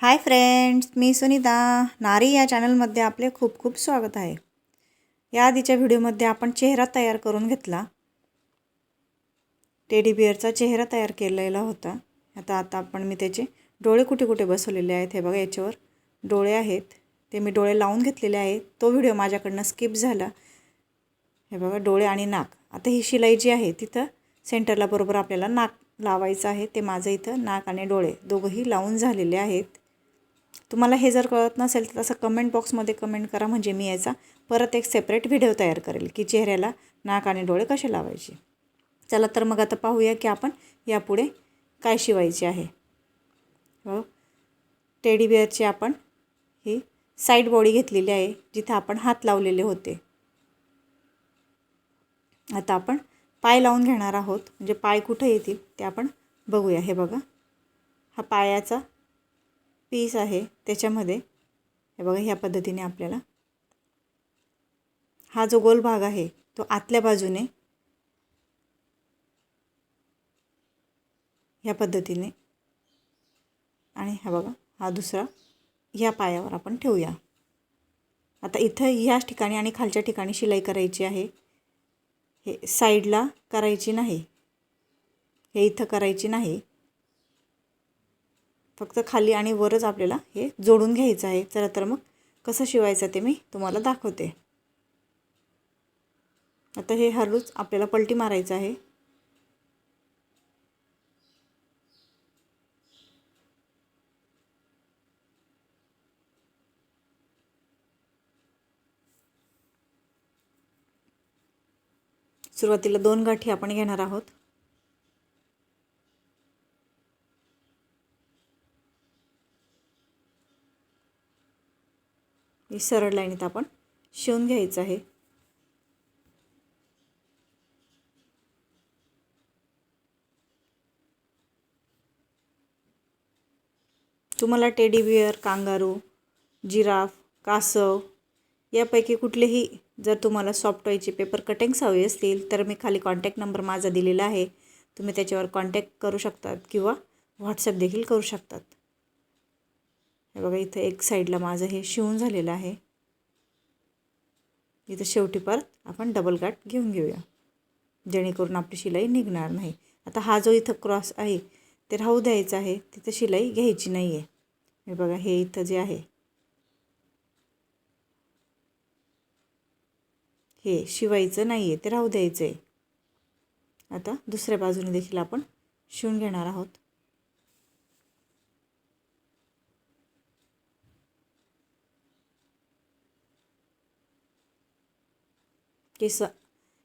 Hi friends, मी सुनीता नारी या चॅनलमध्ये आपले खूप खूप स्वागत आहे। या आधीच्या व्हिडिओमध्ये आपण चेहरा तयार करून घेतला। टेडी बिअरचा चेहरा तयार केलेला होता। आता आपण मी त्याचे डोळे कुठे कुठे बसवलेले आहेत हे बघा, याच्यावर डोळे आहेत ते मी डोळे लावून घेतलेले आहेत। तो व्हिडिओ माझ्याकडनं स्किप झाला। हे बघा, डोळे आणि नाक। आता ही शिलाई जी आहे तिथं सेंटरला बरोबर आपल्याला नाक लावायचं आहे। ते माझं इथं नाक आणि डोळे दोघंही लावून झालेले आहेत। तुम्हाला हे जर कळत नसेल तर असं कमेंट बॉक्समध्ये कमेंट करा, म्हणजे मी याचा परत एक सेपरेट व्हिडिओ तयार करेल की चेहऱ्याला नाक आणि डोळे कसे लावायचे। चला तर मग आता पाहूया की आपण यापुढे काय शिवायचे आहे। हो, टेडी बिअरची आपण ही साईड बॉडी घेतलेली आहे, जिथे आपण हात लावलेले होते। आता आपण पाय लावून घेणार आहोत, म्हणजे पाय कुठे येतील ते आपण बघूया। हे बघा, हा पायाचा पीस आहे, त्याच्यामध्ये हे बघा ह्या पद्धतीने आपल्याला हा जो गोल भाग आहे तो आतल्या बाजूने ह्या पद्धतीने, आणि हा बघा हा दुसरा ह्या पायावर आपण ठेवूया। आता इथं ह्याच ठिकाणी आणि खालच्या ठिकाणी शिलाई करायची आहे। हे साईडला करायची नाही, हे इथं करायची नाही, फक्त खाली आणि वरच आपल्याला हे जोडून घ्यायचं आहे। चला तर मग कसं शिवायचं ते मी तुम्हाला दाखवते। आता हे हळूच आपल्याला पलटी मारायचं आहे। सुरुवातीला 2 गाठी आपण घेणार आहोत। ही सरळ लाईनीत आपण शिवून घ्यायचं आहे। तुम्हाला टेडी बिअर, कांगारू, जिराफ, कासव यापैकी कुठलेही जर तुम्हाला सॉफ्ट टॉयचे पेपर कटिंग्स हवे असतील तर मी खाली कॉन्टॅक्ट नंबर माझा दिलेला आहे, तुम्ही त्याच्यावर कॉन्टॅक्ट करू शकतात किंवा व्हॉट्सअप देखील करू शकतात। हे बघा, इथं एक साईडला माझं हे शिवून झालेलं आहे। इथं शेवटी परत आपण डबल गाठ घेऊन घेऊया, जेणेकरून आपली शिलाई निघणार नाही। आता हा जो इथं क्रॉस आहे ते राहू द्यायचं आहे, तिथं शिलाई घ्यायची नाही आहे। हे बघा, हे इथं जे आहे हे शिवायचं नाही आहे, ते राहू द्यायचं आहे। आता दुसऱ्या बाजूने देखील आपण शिवून घेणार आहोत। केस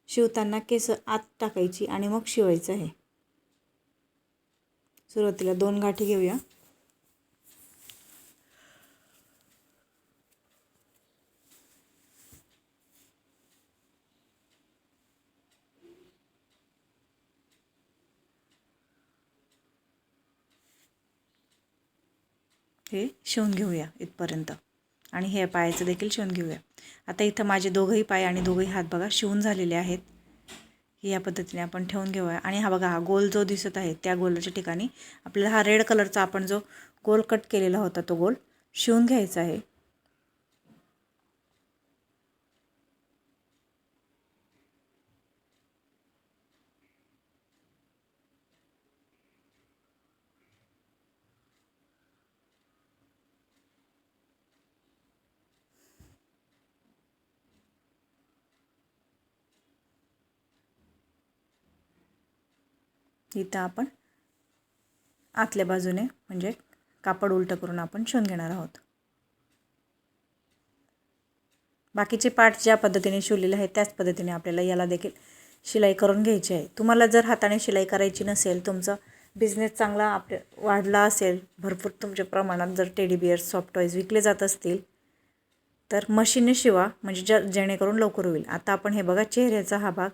शिवताना केस आत टाकायची आणि मग शिवायचं आहे। सुरुवातीला 2 गाठी घेऊया। हे शिवून घेऊया इथपर्यंत, आणि हे पायाचं देखील शिवून घेऊया। आता इथं माझे दोघंही पाय आणि दोघंही हात बघा शिवून झालेले आहेत। या पद्धतीने आपण ठेवून घेऊया। आणि हा बघा, हा गोल जो दिसत आहे त्या गोलाच्या ठिकाणी आपल्याला हा रेड कलरचा आपण जो गोल कट केलेला होता तो गोल शिवून घ्यायचा आहे। इथं आपण आतल्या बाजूने म्हणजे कापड उलटं करून आपण शिवून घेणार आहोत। बाकीचे पार्ट ज्या पद्धतीने शिवलेले आहेत त्याच पद्धतीने आपल्याला याला देखील शिलाई करून घ्यायची आहे। तुम्हाला जर हाताने शिलाई करायची नसेल, तुमचा बिझनेस चांगला वाढला असेल, भरपूर तुमच्या प्रमाणात जर टेडी बिअर सॉफ्ट टॉयज विकले जात असतील तर मशीनने शिवा, म्हणजे जेणेकरून लवकर होईल। आता आपण हे बघा, चेहऱ्याचा हा भाग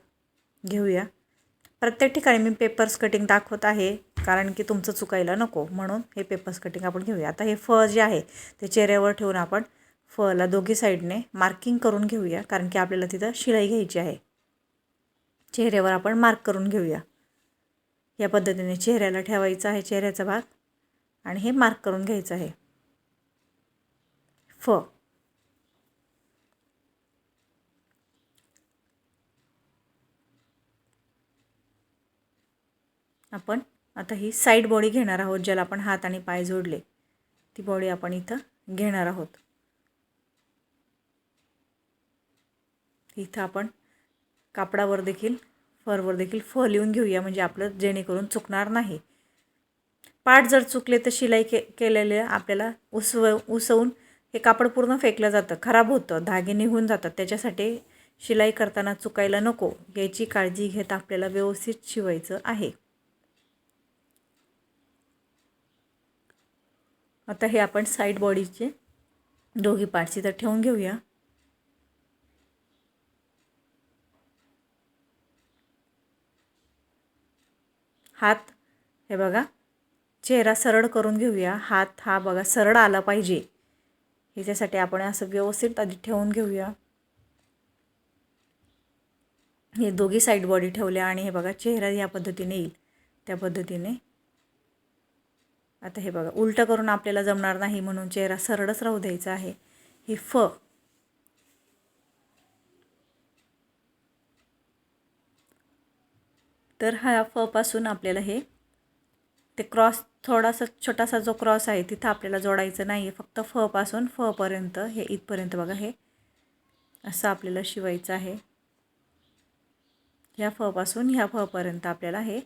घेऊया। प्रत्येक ठिकाणी मी पेपर्स कटिंग दाखवत आहे, कारण की तुमचं चुकायला नको म्हणून हे पेपर्स कटिंग आपण घेऊया। आता हे फळ जे आहे ते चेहऱ्यावर ठेवून आपण फळला दोघी साईडने मार्किंग करून घेऊया, कारण की आपल्याला तिथं शिलाई घ्यायची आहे। चेहऱ्यावर आपण मार्क करून घेऊया। या पद्धतीने चेहऱ्याला ठेवायचा आहे चेहऱ्याचा भाग, आणि हे मार्क करून घ्यायचं आहे। फ. आपण आता ही साईड बॉडी घेणार आहोत, ज्याला आपण हात आणि पाय जोडले ती बॉडी आपण इथं घेणार आहोत. इथं आपण कापडावर देखील फरवर देखील फ लिहून घेऊया, म्हणजे आपलं जेणेकरून चुकणार नाही. पार्ट जर चुकले तर शिलाई केलेले आपल्याला उसवून हे कापड पूर्ण फेकलं जातं, खराब होतं, धागे निघून जातात. त्याच्यासाठी शिलाई करताना चुकायला नको याची काळजी घेत आपल्याला व्यवस्थित शिवायचं आहे. आता हे आपण साईड बॉडीचे दोघी पार्ट्स इथं ठेवून घेऊया. हात हे बघा, चेहरा सरळ करून घेऊया. हात हा बघा सरळ आला पाहिजे, ह्याच्यासाठी आपण असं व्यवस्थित आधी ठेवून घेऊया. हे दोघी साईड बॉडी ठेवल्या आणि हे बघा चेहरा या पद्धतीने येईल त्या पद्धतीने. आता हे बघा उलटं करून आपल्याला जमणार नाही, म्हणून चेहरा सरळच राहू द्यायचा आहे. ही फ. तर हा फ पासून आपल्याला हे ते क्रॉस थोडासा छोटासा जो क्रॉस आहे तिथं आपल्याला जोडायचं नाही आहे. फक्त फ पासून फ पर्यंत हे इथपर्यंत बघा हे असं आपल्याला शिवायचं आहे. ह्या फ पासून ह्या फ पर्यंत आपल्याला हे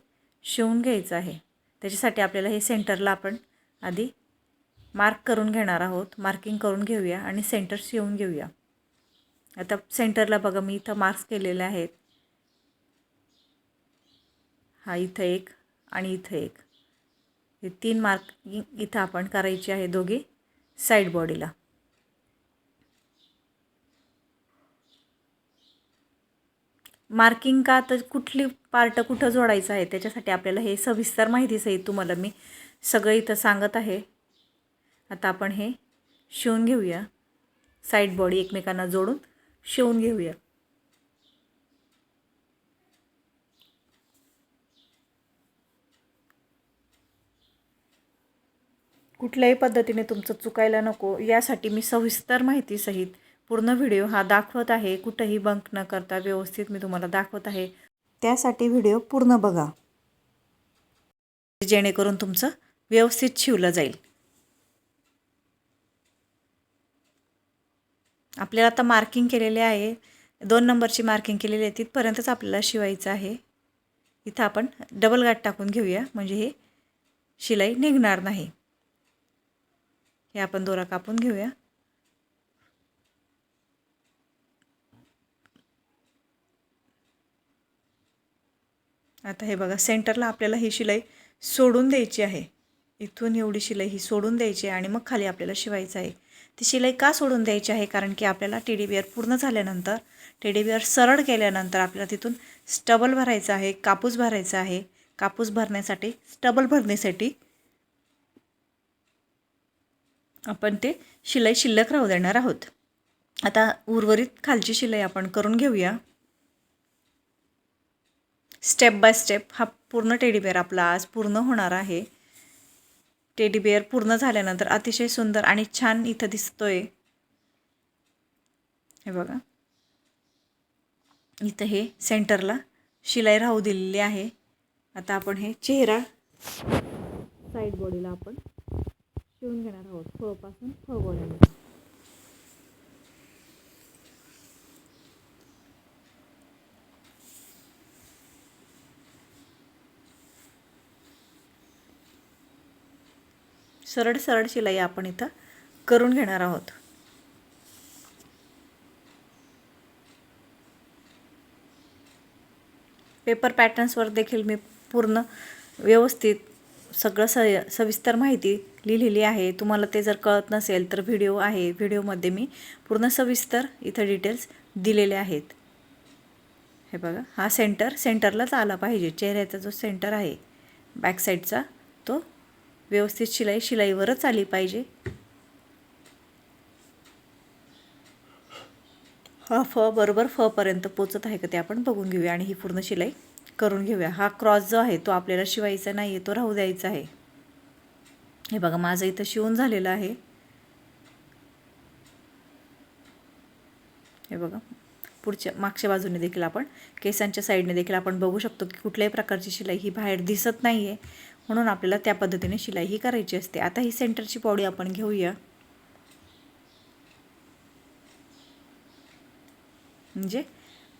शिवून घ्यायचं आहे. त्याच्यासाठी आपल्याला हे सेंटरला आपण आधी मार्क करून घेणार आहोत. मार्किंग करून घेऊया आणि सेंटर शिवून घेऊया. आता सेंटरला बघा मी इथं मार्क्स केलेले आहेत. हा इथं एक आणि इथं एक, हे 3 मार्किंग इथं आपण करायची आहे दोघी साईड बॉडीला. मार्किंग का तर कुठली पार्ट कुठं जोडायचं आहे त्याच्यासाठी आपल्याला हे सविस्तर माहितीसहित तुम्हाला मी सगळं इथं सांगत आहे. आता आपण हे शिवून घेऊया. साईड बॉडी एकमेकांना जोडून शिवून घेऊया. कुठल्याही पद्धतीने तुमचं चुकायला नको यासाठी मी सविस्तर माहितीसहित पूर्ण व्हिडिओ हा दाखवत आहे. कुठंही बंक न करता व्यवस्थित मी तुम्हाला दाखवत आहे. त्यासाठी व्हिडिओ पूर्ण बघा, जेणेकरून तुमचं व्यवस्थित शिवलं जाईल. आपल्याला आता मार्किंग केलेले आहे, 2 नंबरची मार्किंग केलेली आहे, तिथपर्यंतच आपल्याला शिवायचं आहे. इथं आपण डबल गाठ टाकून घेऊया, म्हणजे हे शिलाई निघणार नाही. हे आपण दोरा कापून घेऊया. आता हे बघा सेंटरला आपल्याला ही शिलाई सोडून द्यायची आहे. इथून एवढी शिलाई ही सोडून द्यायची आणि मग खाली आपल्याला शिवायचं आहे. ती शिलाई का सोडून द्यायची आहे, कारण की आपल्याला टेडी बिअर पूर्ण झाल्यानंतर, टेडी बिअर सरळ केल्यानंतर आपल्याला तिथून स्टबल भरायचं आहे, कापूस भरायचा आहे. कापूस भरण्यासाठी, स्टबल भरण्यासाठी आपण ते शिलाई शिल्लक राहू देणार आहोत. आता उर्वरित खालची शिलाई आपण करून घेऊया. स्टेप बाय स्टेप हा पूर्ण टेडी बिअर आपला आज पूर्ण होणार आहे. टेडी बिअर पूर्ण झाल्यानंतर अतिशय सुंदर आणि छान इथं दिसतोय. हे बघा इथं हे सेंटरला शिलाई राहू दिलेली आहे. आता आपण हे चेहरा साईड बॉडीला आपण शिवून घेणार आहोत. फ पासून फ बॉडीला सरळ सरळ शिलाई आपण इथं करून घेणार आहोत. पेपर पॅटर्न्सवर देखील मी पूर्ण व्यवस्थित सगळं सविस्तर माहिती लिहिलेली आहे. तुम्हाला ते जर कळत नसेल तर व्हिडिओ आहे, व्हिडिओमध्ये मी पूर्ण सविस्तर इथं डिटेल्स दिलेले आहेत. हे बघा हा सेंटरलाच आला पाहिजे. चेहऱ्याचा जो सेंटर आहे बॅक साईडचा तो व्यवस्थित शिलाईवरच आली पाहिजे. हा फ बरोबर फ पर्यंत पोचत आहे का ते आपण बघून घेऊया आणि ही पूर्ण शिलाई करून घेऊया. हा क्रॉस जो आहे तो आपल्याला शिवायचा नाही आहे, तो राहू द्यायचा आहे. हे बघा माझं इथं शिवून झालेलं आहे. हे बघा, पुढच्या मागच्या बाजूने देखील आपण केसांच्या साईडने देखील आपण बघू शकतो की कुठल्याही प्रकारची शिलाई ही बाहेर दिसत नाही आहे, म्हणून आपल्याला त्या पद्धतीने शिलाई ही करायची असते. आता ही सेंटरची पॉडी आपण घेऊया. म्हणजे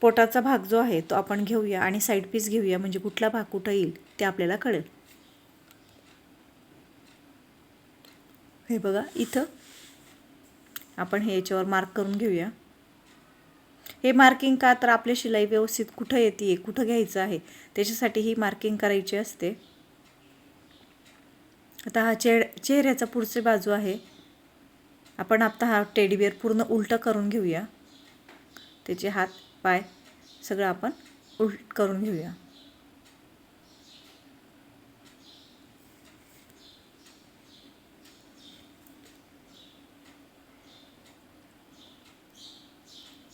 पोटाचा भाग जो आहे तो आपण घेऊया आणि साईड पीस घेऊया, म्हणजे कुठला भाग कुठं येईल ते आपल्याला कळेल. हे बघा, इथं आपण हे याच्यावर मार्क करून घेऊया. हे मार्किंग का, तर आपली शिलाई व्यवस्थित कुठं येते, कुठं घ्यायचं आहे त्याच्यासाठी ही मार्किंग करायची असते. आता हा चेहऱ्याचा पुढची बाजू आहे. आपण आता हा टेडीबिअर पूर्ण उलटं करून घेऊया. त्याचे हात पाय सगळं आपण उलट करून घेऊया.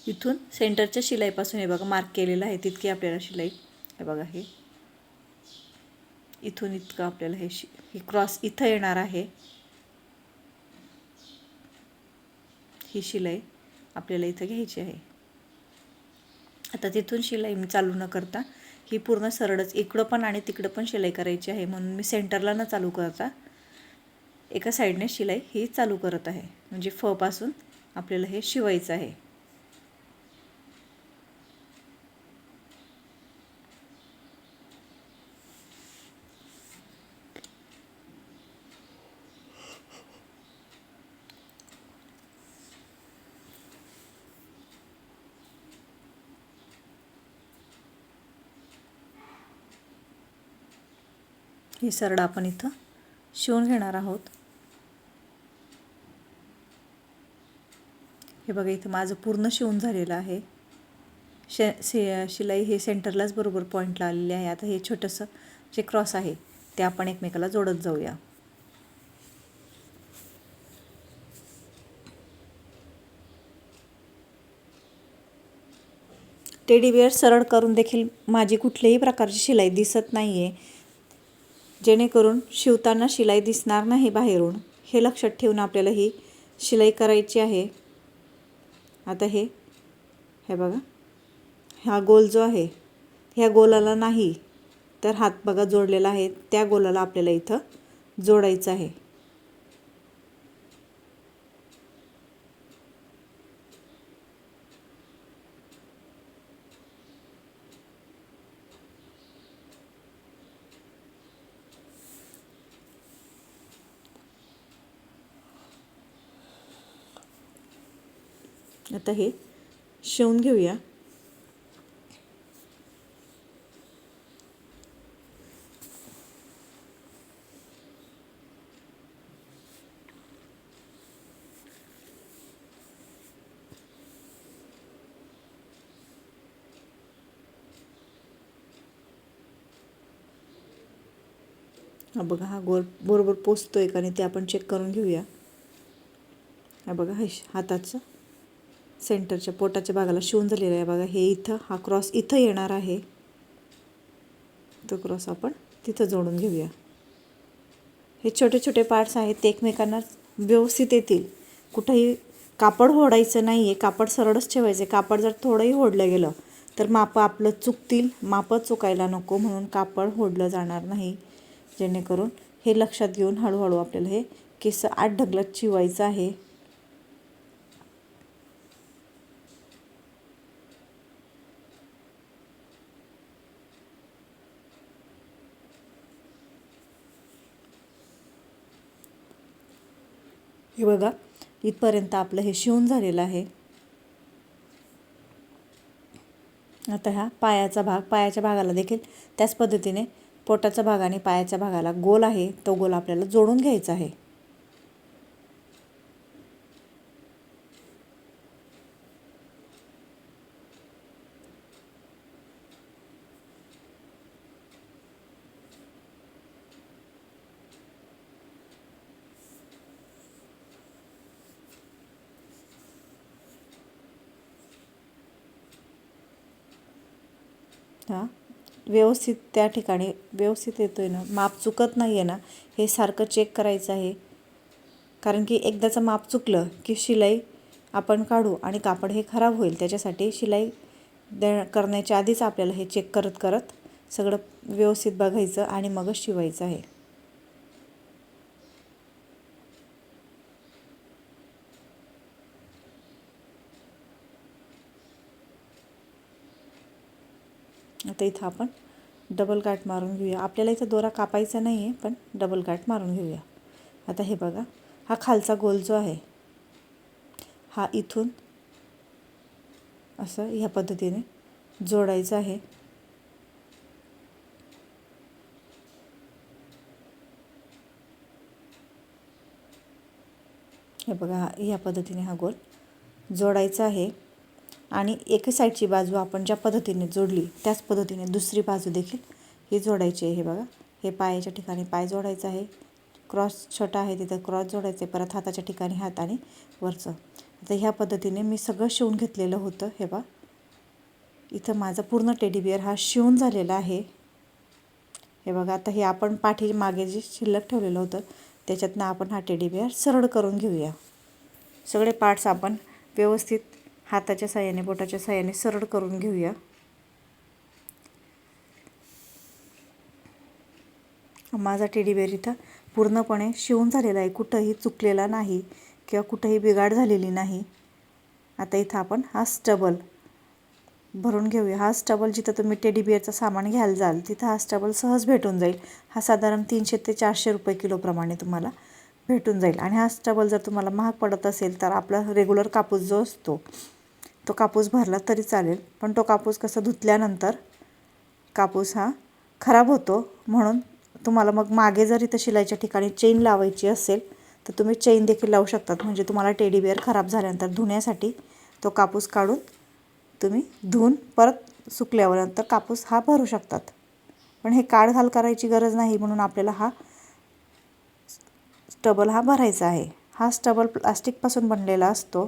इथून सेंटरच्या शिलाईपासून हे बघा मार्क केलेलं आहे तितकी आपल्याला शिलाई, हे बघा, हे इथून इतकं आपल्याला हे क्रॉस इथं येणार आहे. ही शिलाई आपल्याला इथं घ्यायची आहे. आता तिथून शिलाई मी चालू न करता ही पूर्ण सरळच इकडं पण आणि तिकडं पण शिलाई करायची आहे, म्हणून मी सेंटरला न चालू करता एका साईडने शिलाई ही चालू करत आहे. म्हणजे फपासून आपल्याला हे शिवायचं आहे. हे सरळ आपण इथं शिवून घेणार आहोत. हे बघा, इथं माझं पूर्ण शिवून झालेलं आहे. शिलाई हे सेंटरलाच बरोबर पॉईंटला आलेली आहे. आता हे छोटंसं जे क्रॉस आहे ते आपण एकमेकाला जोडत जाऊया. टेडीबिअर सरळ करून देखील माझी कुठल्याही प्रकारची शिलाई दिसत नाही आहे, जेणेकरून शिवताना शिलाई दिसणार नाही बाहेरून, हे लक्षात ठेवून आपल्याला ही शिलाई करायची आहे. आता हे बघा, हा गोल जो आहे ह्या गोलाला नाही तर हात बघा जोडलेला आहे, त्या गोलाला आपल्याला इथं जोडायचं आहे. आता हे शिवून घेऊया. हा बघा, हा गोल बरोबर पोचतोय का नाही ते आपण चेक करून घेऊया. हा बघा, हे हाताचं सेंटरच्या पोटाच्या भागाला शिवून झालेलं आहे. बघा, हे इथं हा क्रॉस इथं येणार आहे, तो क्रॉस आपण तिथं जोडून घेऊया. हे छोटे छोटे पार्ट्स आहेत ते एकमेकांना व्यवस्थित येतील. कुठंही कापड ओढायचं नाही आहे, कापड सरळच ठेवायचं. कापड जर थोडंही ओढलं गेलं तर मापं आपलं चुकतील, मापं चुकायला नको म्हणून कापड ओढलं जाणार नाही. जेणेकरून हे लक्षात घेऊन हळूहळू आपल्याला हे केस आत ढकलत शिवायचं आहे. हे बघा, इथपर्यंत आपलं हे शिवून झालेलं आहे. आता हा पायाचा भाग, पायाच्या भागाला देखील त्याच पद्धतीने पोटाचा भाग आणि पायाच्या भागाला गोल आहे तो गोल आपल्याला जोडून घ्यायचा आहे. हां, व्यवस्थित त्या ठिकाणी व्यवस्थित येतो आहे ना, माप चुकत नाही आहे ना, हे सारखं चेक करायचं आहे. कारण की एकदाचं माप चुकलं की शिलाई आपण काढू आणि कापड हे खराब होईल, त्याच्यासाठी शिलाई करण्याच्या आधीच आपल्याला हे चेक करत करत सगळं व्यवस्थित बघायचं आणि मगच शिवायचं आहे. आता इथं आपण डबल गाठ मारून घेऊया. आपल्याला इथं दोरा कापायचा नाही आहे, पण डबल गाठ मारून घेऊया. आता हे बघा, हा खालचा गोल जो आहे हा इथून असं ह्या पद्धतीने जोडायचा आहे. हे बघा, ह्या पद्धतीने हा गोल जोडायचा आहे आणि एका साईडची बाजू आपण ज्या पद्धतीने जोडली त्याच पद्धतीने दुसरी बाजू देखील ही जोडायची आहे. हे बघा, हे पायाच्या ठिकाणी पाय जोडायचा आहे, क्रॉस छोटा आहे तिथं क्रॉस जोडायचं आहे, परत हाताच्या ठिकाणी हात आणि वरचं. आता ह्या पद्धतीने मी सगळं शिवून घेतलेलं होतं. हे बघा, इथं माझा पूर्ण टेडी बिअर हा शिवून झालेला आहे. हे बघा, आता हे आपण पाठी मागे जे शिल्लक ठेवलेलं होतं त्याच्यातनं आपण हा टेडी बिअर सरळ करून घेऊया. सगळे पार्ट्स आपण व्यवस्थित हाताच्या साहाय्याने बोटाच्या साहाय्याने सरळ करून घेऊया. माझा टेडी बिअर इथं पूर्णपणे शिवून झालेला आहे, कुठंही चुकलेला नाही किंवा कुठंही बिघाड झालेली नाही. आता इथं आपण हा स्टबल भरून घेऊया. हा स्टबल जिथं तुम्ही टेडी बिअरचं सामान घ्यायला जाल तिथं हा स्टबल सहज भेटून जाईल. हा साधारण 300 ते 400 रुपये किलोप्रमाणे तुम्हाला भेटून जाईल. आणि हा स्टबल जर तुम्हाला महाग पडत असेल तर आपला रेग्युलर कापूस जो असतो तो कापूस भरला तरी चालेल, पण तो कापूस कसा धुतल्यानंतर कापूस हा खराब होतो. म्हणून तुम्हाला मग मागे जर इथं शिलाईच्या ठिकाणी चेन लावायची असेल तर तुम्ही चेन देखील लावू शकतात. म्हणजे तुम्हाला टेडी बिअर खराब झाल्यानंतर धुण्यासाठी तो कापूस काढून तुम्ही धुवून परत सुकल्यानंतर कापूस हा भरू शकतात. पण हे काढ घाल करायची गरज नाही, म्हणून आपल्याला हा स्टबल हा भरायचा आहे. हा स्टबल प्लास्टिकपासून बनलेला असतो,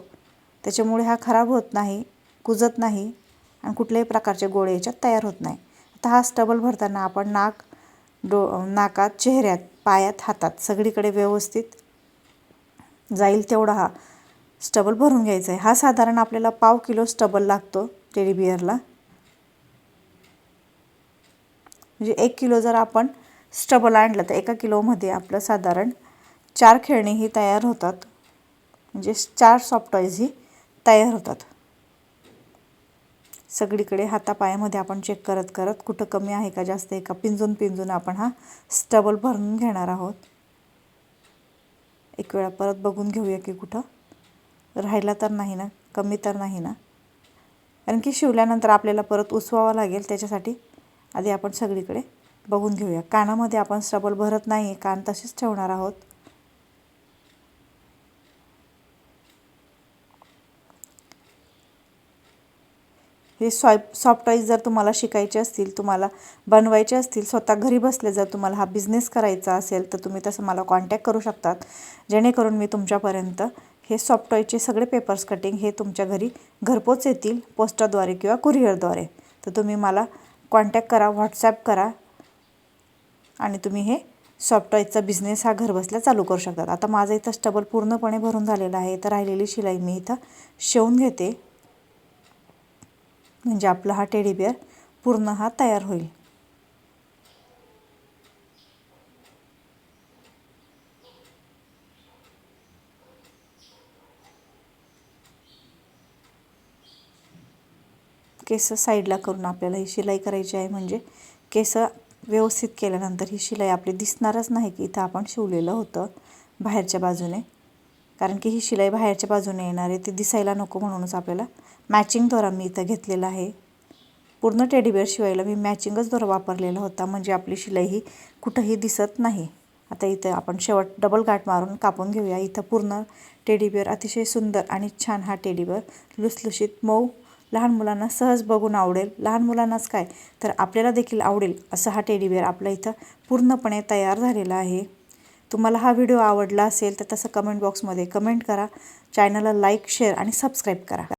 त्याच्यामुळे हा खराब होत नाही, कुजत नाही आणि कुठल्याही प्रकारचे गोळे याच्यात तयार होत नाही. आता हा स्टबल भरताना आपण नाकात, चेहऱ्यात, पायात, हातात सगळीकडे व्यवस्थित जाईल तेवढा हा स्टबल भरून घ्यायचा आहे. हा साधारण आपल्याला 1/2 किलो स्टबल लागतो टेडी बिअरला. म्हणजे 1 किलो जर आपण स्टबल आणलं तर 1 किलोमध्ये आपलं साधारण 4 खेळणी ही तयार होतात. म्हणजे 4 सॉफ्ट टॉईज ही तयार होतात. सगळीकडे हातापायामध्ये आपण चेक करत करत कुठं कमी आहे का जास्त आहे का पिंजून आपण हा स्टबल भरून घेणार आहोत. एक वेळा परत बघून घेऊया की कुठं राहिला तर नाही ना, कमी तर नाही ना. कारण की शिवल्यानंतर आपल्याला परत उसवावं लागेल, त्याच्यासाठी आधी आपण सगळीकडे बघून घेऊया. कानामध्ये आपण स्टबल भरत नाही, कान तसेच ठेवणार आहोत. हे सॉफ्ट टॉईज जर तुम्हाला शिकायचे असतील, तुम्हाला बनवायचे असतील, स्वतः घरी बसले जर तुम्हाला हा बिझनेस करायचा असेल तर तुम्ही तसं मला कॉन्टॅक्ट करू शकतात, जेणेकरून मी तुमच्यापर्यंत हे सॉफ्ट टॉईजचे सगळे पेपर्स कटिंग हे तुमच्या घरी घरपोच येतील, पोस्टाद्वारे किंवा कुरिअरद्वारे. तर तुम्ही मला कॉन्टॅक्ट करा, व्हॉट्सॲप करा आणि तुम्ही हे सॉफ्ट टॉईजचा बिझनेस हा घरबसल्या चालू करू शकतात. आता माझं इथं स्टबल पूर्णपणे भरून झालेलं आहे, तर राहिलेली शिलाई मी इथं शिवून घेते. म्हणजे आपला हा टेडी बिअर पूर्ण हा तयार होईल. केस साईडला करून आपल्याला ही शिलाई करायची आहे. म्हणजे केस व्यवस्थित केल्यानंतर ही शिलाई आपली दिसणारच नाही की इथं आपण शिवलेलं होतं बाहेरच्या बाजूने. कारण की ही शिलाई बाहेरच्या बाजूने येणार आहे, ती दिसायला नको म्हणूनच आपल्याला मॅचिंग दोरा मी इथं घेतलेला आहे. पूर्ण टेडी बिअर शिवायला मी मॅचिंगच दोरा वापरलेला होता, म्हणजे आपली शिलाई ही कुठंही दिसत नाही. आता इथं आपण शेवट डबल गाठ मारून कापून घेऊया. इथं पूर्ण टेडी बिअर अतिशय सुंदर आणि छान हा टेडी बिअर लुसलुशीत मऊ, लहान मुलांना सहज बघून आवडेल. लहान मुलांनाच काय तर आपल्याला देखील आवडेल असं हा टेडी बिअर आपला इथं पूर्णपणे तयार झालेला आहे. तुम्हाला हा व्हिडिओ आवडला असेल तर तसं कमेंट बॉक्समध्ये कमेंट करा. चॅनलला लाईक, शेअर आणि सबस्क्राईब करा.